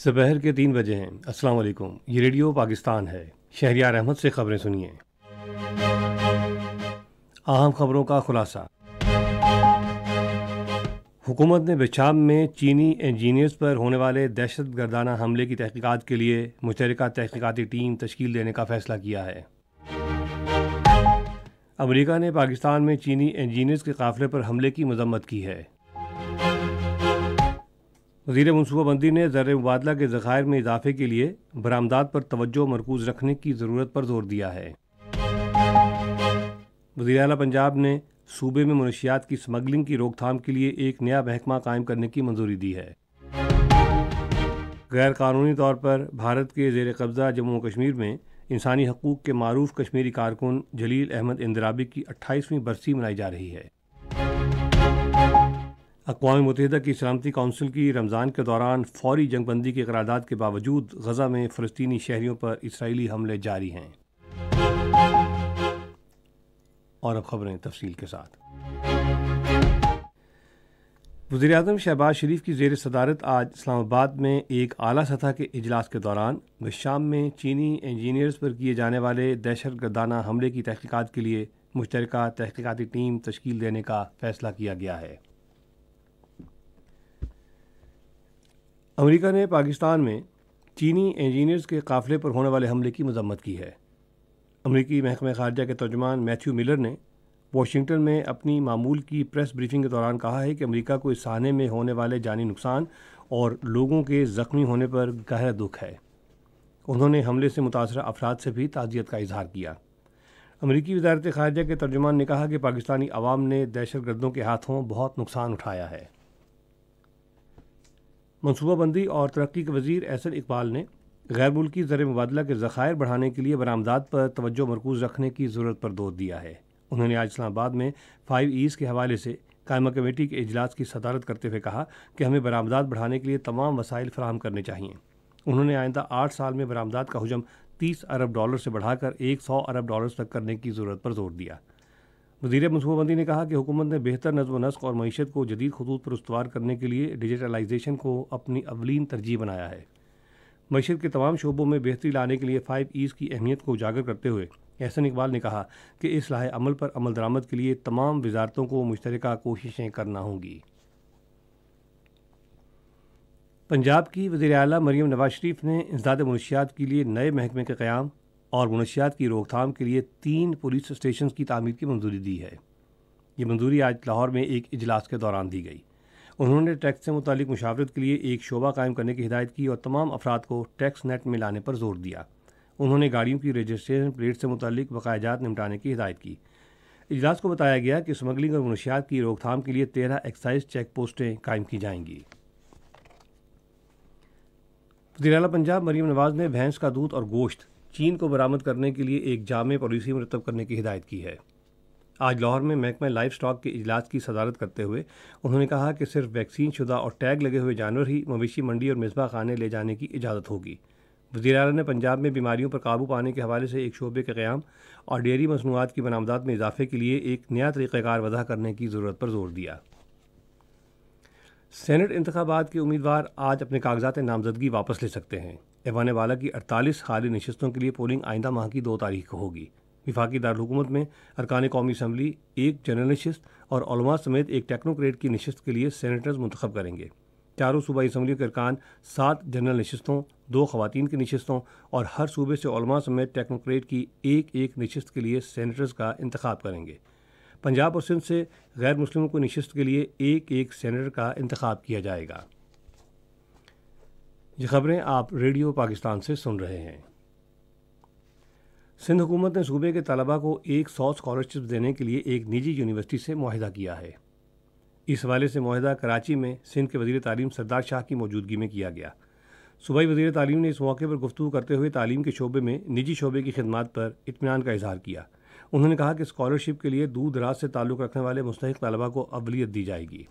دوپہر کے 3 بجے ہیں۔ السلام علیکم، یہ ریڈیو پاکستان ہے۔ شہریار احمد سے خبریں سنیے۔ اہم خبروں کا خلاصہ۔ حکومت نے بشام میں چینی انجینئرز پر ہونے والے دہشت گردانہ حملے کی تحقیقات کے لیے مشترکہ تحقیقاتی ٹیم تشکیل دینے کا فیصلہ کیا ہے۔ امریکہ نے پاکستان میں چینی انجینئرز کے قافلے پر حملے کی مذمت کی ہے۔ وزیر منصوبہ بندی نے زر مبادلہ کے ذخائر میں اضافے کے لیے برآمدات پر توجہ مرکوز رکھنے کی ضرورت پر زور دیا ہے۔ وزیر اعلیٰ پنجاب نے صوبے میں منشیات کی سمگلنگ کی روک تھام کے لیے ایک نیا محکمہ قائم کرنے کی منظوری دی ہے۔ غیر قانونی طور پر بھارت کے زیر قبضہ جموں و کشمیر میں انسانی حقوق کے معروف کشمیری کارکن جلیل احمد اندرابی کی 28ویں برسی منائی جا رہی ہے۔ اقوام متحدہ کی سلامتی کونسل کی رمضان کے دوران فوری جنگ بندی کی قرارداد کے باوجود غزہ میں فلسطینی شہریوں پر اسرائیلی حملے جاری ہیں۔ اور اب خبریں تفصیل کے ساتھ۔ وزیر اعظم شہباز شریف کی زیر صدارت آج اسلام آباد میں ایک اعلیٰ سطح کے اجلاس کے دوران شام میں چینی انجینئرز پر کیے جانے والے دہشت گردانہ حملے کی تحقیقات کے لیے مشترکہ تحقیقاتی ٹیم تشکیل دینے کا فیصلہ کیا گیا ہے۔ امریکہ نے پاکستان میں چینی انجینئرز کے قافلے پر ہونے والے حملے کی مذمت کی ہے۔ امریکی محکمہ خارجہ کے ترجمان میتھیو ملر نے واشنگٹن میں اپنی معمول کی پریس بریفنگ کے دوران کہا ہے کہ امریکہ کو اس سانحے میں ہونے والے جانی نقصان اور لوگوں کے زخمی ہونے پر گہرا دکھ ہے۔ انہوں نے حملے سے متاثرہ افراد سے بھی تعزیت کا اظہار کیا۔ امریکی وزارت خارجہ کے ترجمان نے کہا کہ پاکستانی عوام نے دہشت گردوں کے ہاتھوں بہت نقصان اٹھایا ہے۔ منصوبہ بندی اور ترقی کے وزیر احسن اقبال نے غیر ملکی زر مبادلہ کے ذخائر بڑھانے کے لیے برآمدات پر توجہ مرکوز رکھنے کی ضرورت پر زور دیا ہے۔ انہوں نے آج اسلام آباد میں 5 ایز کے حوالے سے قائمہ کمیٹی کے اجلاس کی صدارت کرتے ہوئے کہا کہ ہمیں برآمدات بڑھانے کے لیے تمام وسائل فراہم کرنے چاہئیں۔ انہوں نے آئندہ 8 سال میں برآمدات کا حجم $30 ارب سے بڑھا کر $100 ارب تک کرنے کی ضرورت پر زور دیا۔ وزیر منصوبہ بندی نے کہا کہ حکومت نے بہتر نظم و نسق اور معیشت کو جدید خطوط پر استوار کرنے کے لیے ڈیجیٹلائزیشن کو اپنی اولین ترجیح بنایا ہے۔ معیشت کے تمام شعبوں میں بہتری لانے کے لیے 5 ایز کی اہمیت کو اجاگر کرتے ہوئے احسن اقبال نے کہا کہ اصلاح عمل پر عمل درآمد کے لیے تمام وزارتوں کو مشترکہ کوششیں کرنا ہوں گی۔ پنجاب کی وزیر اعلیٰ مریم نواز شریف نے انسداد منشیات کے لیے نئے محکمے کے قیام اور منشیات کی روک تھام کے لیے 3 پولیس اسٹیشنز کی تعمیر کی منظوری دی ہے۔ یہ منظوری آج لاہور میں ایک اجلاس کے دوران دی گئی۔ انہوں نے ٹیکس سے متعلق مشاورت کے لیے ایک شعبہ قائم کرنے کی ہدایت کی اور تمام افراد کو ٹیکس نیٹ میں لانے پر زور دیا۔ انہوں نے گاڑیوں کی رجسٹریشن پلیٹ سے متعلق بقایا جات نمٹانے کی ہدایت کی۔ اجلاس کو بتایا گیا کہ اسمگلنگ اور منشیات کی روک تھام کے لیے 13 ایکسائز چیک پوسٹیں قائم کی جائیں گی۔ وزیر اعلیٰ پنجاب مریم نواز نے بھینس کا دودھ اور گوشت چین کو برآمد کرنے کے لیے ایک جامع پالیسی مرتب کرنے کی ہدایت کی ہے۔ آج لاہور میں محکمہ لائف سٹاک کے اجلاس کی صدارت کرتے ہوئے انہوں نے کہا کہ صرف ویکسین شدہ اور ٹیگ لگے ہوئے جانور ہی مویشی منڈی اور مذبح خانے لے جانے کی اجازت ہوگی۔ وزیر اعلیٰ نے پنجاب میں بیماریوں پر قابو پانے کے حوالے سے ایک شعبے کے قیام اور ڈیری مصنوعات کی برآمدات میں اضافے کے لیے ایک نیا طریقہ کار وضع کرنے کی ضرورت پر زور دیا۔ سینٹ انتخابات کے امیدوار آج اپنے کاغذات نامزدگی واپس لے سکتے ہیں۔ ایوان بالا کی 48 خالی نشستوں کے لیے پولنگ آئندہ ماہ کی 2 تاریخ کو ہوگی۔ وفاقی دارالحکومت میں ارکان قومی اسمبلی ایک جنرل نشست اور علماء سمیت ایک ٹیکنوکریٹ کی نشست کے لیے سینیٹرز منتخب کریں گے۔ چاروں صوبائی اسمبلیوں کے ارکان 7 جنرل نشستوں، 2 خواتین کی نشستوں اور ہر صوبے سے علماء سمیت ٹیکنوکریٹ کی ایک نشست کے لیے سینیٹرز کا انتخاب کریں گے۔ پنجاب اور سندھ سے غیر مسلموں کی نشست کے لیے ایک سینیٹر کا انتخاب کیا جائے گا۔ یہ خبریں آپ ریڈیو پاکستان سے سن رہے ہیں۔ سندھ حکومت نے صوبے کے طلباء کو 100 اسکالرشپ دینے کے لیے ایک نجی یونیورسٹی سے معاہدہ کیا ہے۔ اس حوالے سے معاہدہ کراچی میں سندھ کے وزیر تعلیم سردار شاہ کی موجودگی میں کیا گیا۔ صوبائی وزیر تعلیم نے اس موقع پر گفتگو کرتے ہوئے تعلیم کے شعبے میں نجی شعبے کی خدمات پر اطمینان کا اظہار کیا۔ انہوں نے کہا کہ اسکالرشپ کے لیے دور دراز سے تعلق رکھنے والے مستحق طلباء کو اولویت دی جائے گی۔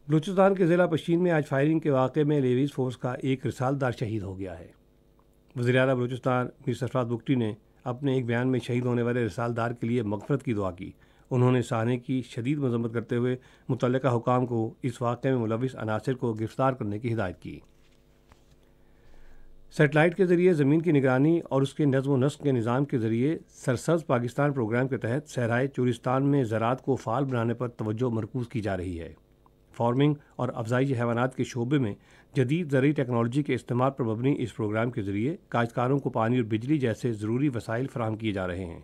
بلوچستان کے ضلع پشین میں آج فائرنگ کے واقعے میں لیویز فورس کا ایک رسالدار شہید ہو گیا ہے۔ وزیر اعلیٰ بلوچستان میر سرفراز بگٹی نے اپنے ایک بیان میں شہید ہونے والے رسالدار کے لیے مغفرت کی دعا کی۔ انہوں نے سانحے کی شدید مذمت کرتے ہوئے متعلقہ حکام کو اس واقعے میں ملوث عناصر کو گرفتار کرنے کی ہدایت کی۔ سیٹلائٹ کے ذریعے زمین کی نگرانی اور اس کے نظم و نسق کے نظام کے ذریعے سرسبز پاکستان پروگرام کے تحت صحرائے چورستان میں زراعت کو فعال بنانے پر توجہ مرکوز کی جا رہی ہے۔ فارمنگ اور افزائش حیوانات کے شعبے میں جدید زرعی ٹیکنالوجی کے استعمال پر مبنی اس پروگرام کے ذریعے کاشتکاروں کو پانی اور بجلی جیسے ضروری وسائل فراہم کیے جا رہے ہیں۔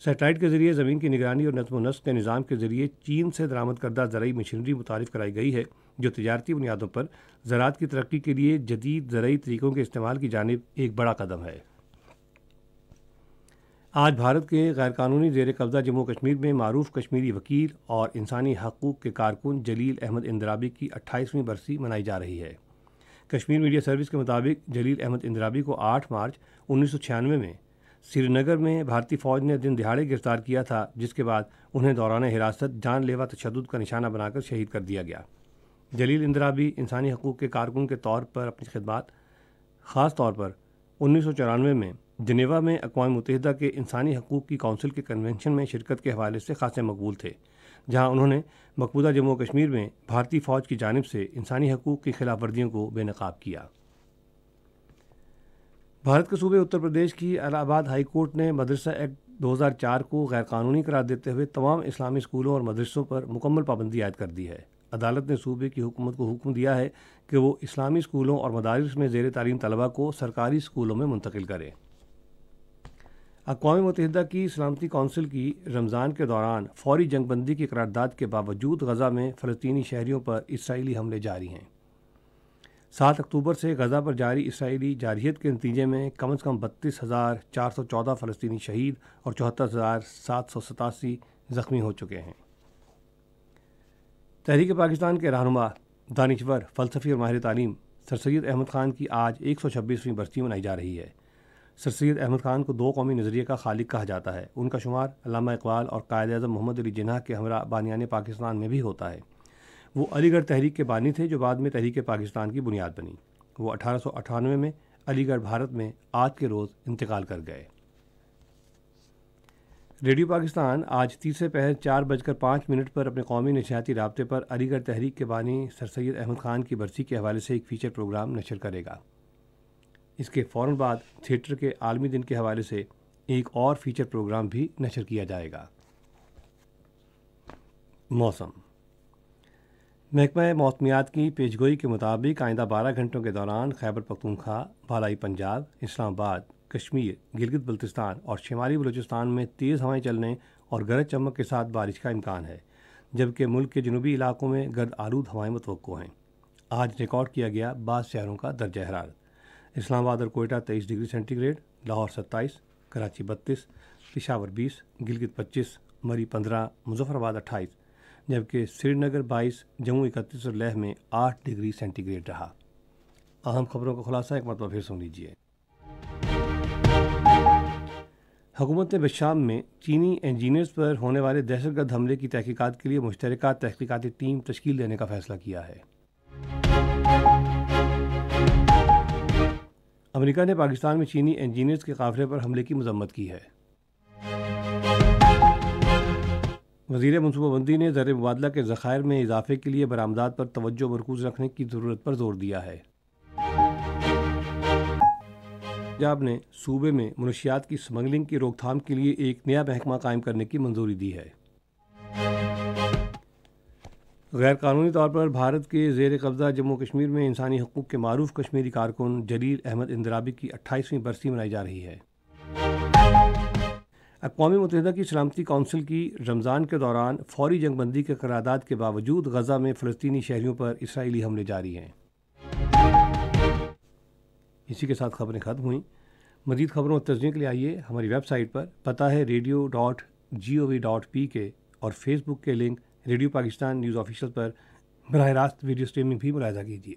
سیٹلائٹ کے ذریعے زمین کی نگرانی اور نظم و نسق کے نظام کے ذریعے چین سے درآمد کردہ زرعی مشینری متعارف کرائی گئی ہے، جو تجارتی بنیادوں پر زراعت کی ترقی کے لیے جدید زرعی طریقوں کے استعمال کی جانب ایک بڑا قدم ہے۔ آج بھارت کے غیر قانونی زیر قبضہ جموں و کشمیر میں معروف کشمیری وکیل اور انسانی حقوق کے کارکن جلیل احمد اندرابی کی 28ویں برسی منائی جا رہی ہے۔ کشمیر میڈیا سروس کے مطابق جلیل احمد اندرابی کو 8 مارچ 1996 میں سری نگر میں بھارتی فوج نے دن دہاڑے گرفتار کیا تھا، جس کے بعد انہیں دوران حراست جان لیوا تشدد کا نشانہ بنا کر شہید کر دیا گیا۔ جلیل اندرابی انسانی حقوق کے کارکن کے طور پر اپنی خدمات خاص طور پر 1994 میں جنیوا میں اقوام متحدہ کے انسانی حقوق کی کونسل کے کنونشن میں شرکت کے حوالے سے خاصے مقبول تھے، جہاں انہوں نے مقبوضہ جموں و کشمیر میں بھارتی فوج کی جانب سے انسانی حقوق کی خلاف ورزیوں کو بے نقاب کیا۔ بھارت کے صوبے اتر پردیش کی الہ آباد ہائی کورٹ نے مدرسہ ایکٹ 2004 کو غیر قانونی قرار دیتے ہوئے تمام اسلامی اسکولوں اور مدرسوں پر مکمل پابندی عائد کر دی ہے۔ عدالت نے صوبے کی حکومت کو حکم دیا ہے کہ وہ اسلامی اسکولوں اور مدارس میں زیر تعلیم طلباء کو سرکاری اسکولوں میں منتقل کرے۔ اقوام متحدہ کی سلامتی کونسل کی رمضان کے دوران فوری جنگ بندی کی قرارداد کے باوجود غزہ میں فلسطینی شہریوں پر اسرائیلی حملے جاری ہیں۔ 7 اکتوبر سے غزہ پر جاری اسرائیلی جارحیت کے نتیجے میں کم از کم 32,414 فلسطینی شہید اور 74,787 زخمی ہو چکے ہیں۔ تحریک پاکستان کے رہنما، دانشور، فلسفی اور ماہر تعلیم سر سید احمد خان کی آج 126ویں برسی منائی جا رہی ہے۔ سر سید احمد خان کو 2 قومی نظریے کا خالق کہا جاتا ہے۔ ان کا شمار علامہ اقبال اور قائد اعظم محمد علی جناح کے ہمراہ بانیان پاکستان میں بھی ہوتا ہے۔ وہ علی گڑھ تحریک کے بانی تھے، جو بعد میں تحریک پاکستان کی بنیاد بنی۔ وہ 1898 میں علی گڑھ بھارت میں آج کے روز انتقال کر گئے۔ ریڈیو پاکستان آج تیسرے پہر 4:05 پر اپنے قومی نشریاتی رابطے پر علی گڑھ تحریک کے بانی سر سید احمد خان کی برسی کے حوالے سے ایک فیچر پروگرام نشر کرے گا۔ اس کے فوراً بعد تھیٹر کے عالمی دن کے حوالے سے ایک اور فیچر پروگرام بھی نشر کیا جائے گا۔ موسم۔ محکمہ موسمیات کی پیشگوئی کے مطابق آئندہ 12 گھنٹوں کے دوران خیبر پختونخوا، بالائی پنجاب، اسلام آباد، کشمیر، گلگت بلتستان اور شمالی بلوچستان میں تیز ہوائیں چلنے اور گرج چمک کے ساتھ بارش کا امکان ہے، جبکہ ملک کے جنوبی علاقوں میں گرد آلود ہوائیں متوقع ہیں۔ آج ریکارڈ کیا گیا بعض شہروں کا درجہ حرارت۔ اسلام آباد اور Quetta 23 degree centigrade, Lahore 27، Karachi 32، Peshawar 20، Gilgit 25، Murree 15، Muzaffarabad 28، جبکہ سری نگر 22، جموں 31 اور لیہ میں 8 ڈگری سینٹی گریڈ رہا۔ اہم خبروں کا خلاصہ ایک مرتبہ پھر سن لیجیے۔ حکومت نے بشام میں چینی انجینئرز پر ہونے والے دہشت گرد حملے کی تحقیقات کے لیے مشترکہ تحقیقاتی ٹیم تشکیل دینے کا فیصلہ کیا ہے۔ امریکہ نے پاکستان میں چینی انجینئرز کے قافلے پر حملے کی مذمت کی ہے۔ وزیر منصوبہ بندی نے زر مبادلہ کے ذخائر میں اضافے کے لیے برآمدات پر توجہ مرکوز رکھنے کی ضرورت پر زور دیا ہے۔ پنجاب نے صوبے میں منشیات کی سمگلنگ کی روک تھام کے لیے ایک نیا محکمہ قائم کرنے کی منظوری دی ہے۔ غیر قانونی طور پر بھارت کے زیر قبضہ جموں کشمیر میں انسانی حقوق کے معروف کشمیری کارکن جلیل احمد اندرابی کی 28ویں برسی منائی جا رہی ہے۔ اقوام متحدہ کی سلامتی کونسل کی رمضان کے دوران فوری جنگ بندی کے قرارداد کے باوجود غزہ میں فلسطینی شہریوں پر اسرائیلی حملے جاری ہیں۔ اسی کے ساتھ خبریں ختم ہوئیں۔ مزید خبروں اور تجزیے کے لیے آئیے ہماری ویب سائٹ پر، پتہ ہے radio.gov.pk، اور فیس بک کے link radio Pakistan news official پر براہ راست ویڈیو سٹریمنگ بھی ملاحظہ کیجیے۔